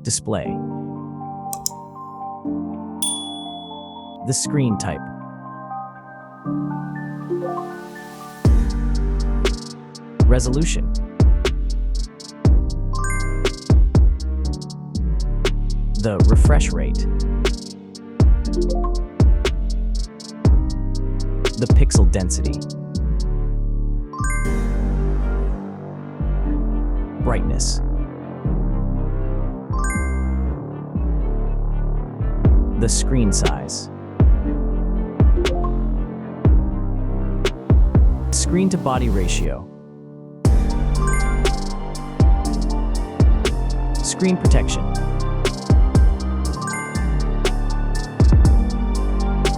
Display. The screen type. Resolution. The refresh rate. The pixel density. Brightness. The screen size. Screen to body ratio. Screen protection.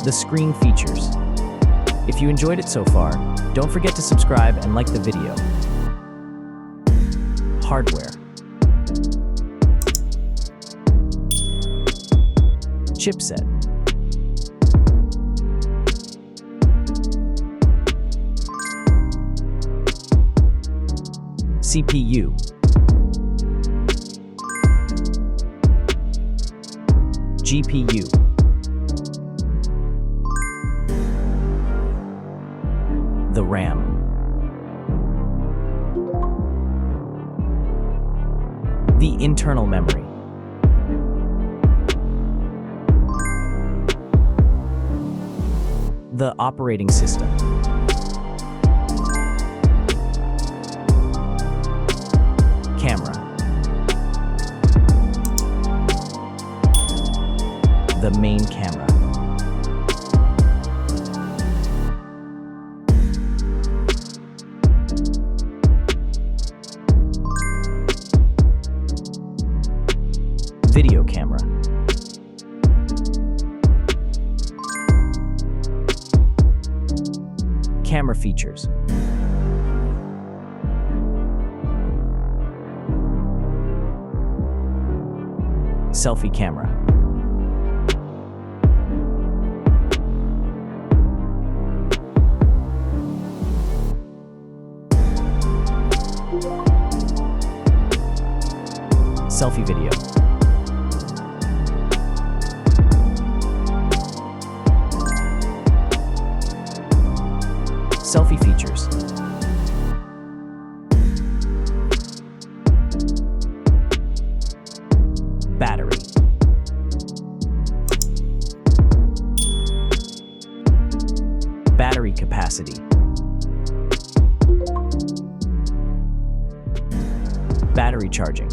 The screen features. If you enjoyed it so far, don't forget to subscribe and like the video. Hardware. Chipset. CPU. GPU. The RAM. The internal memory. The operating system. Camera. The main camera. Video camera. Camera features. Selfie camera. Selfie video. Selfie features. Battery. Battery capacity. Battery charging.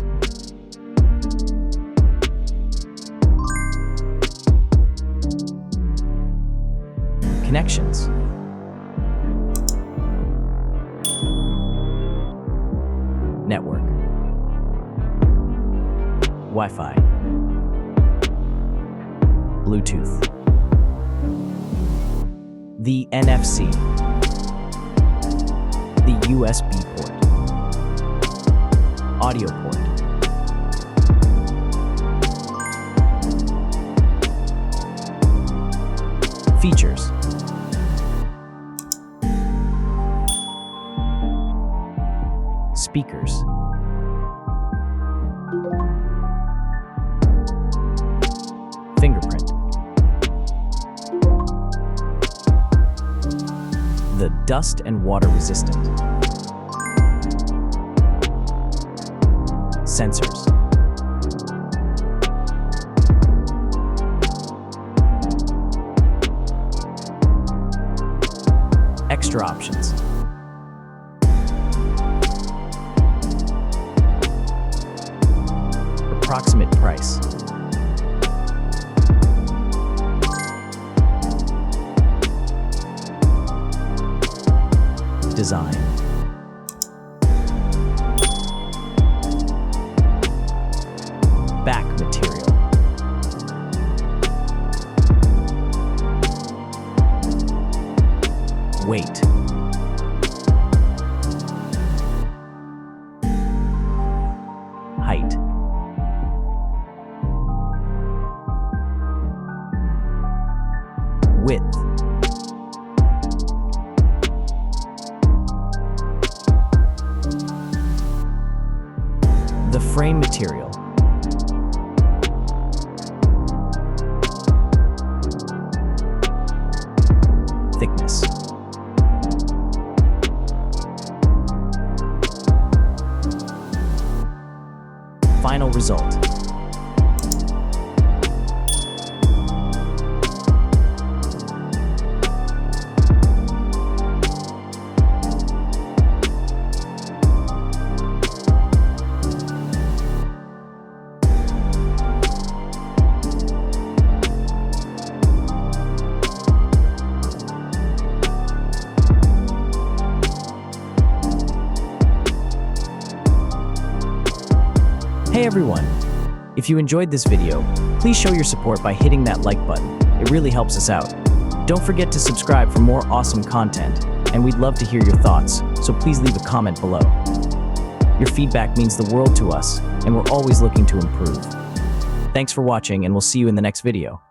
Connections. Network. Wi-Fi. Bluetooth. The NFC. The USB port. Audio port. Features. Speakers. Fingerprint. The dust and water resistant. Sensors. Extra options. Approximate price. Design. Back material. Weight. Height. Width. The frame material. Thickness. Final result. Hey everyone! If you enjoyed this video, please show your support by hitting that like button. It really helps us out. Don't forget to subscribe for more awesome content, and we'd love to hear your thoughts, so please leave a comment below. Your feedback means the world to us, and we're always looking to improve. Thanks for watching, and we'll see you in the next video.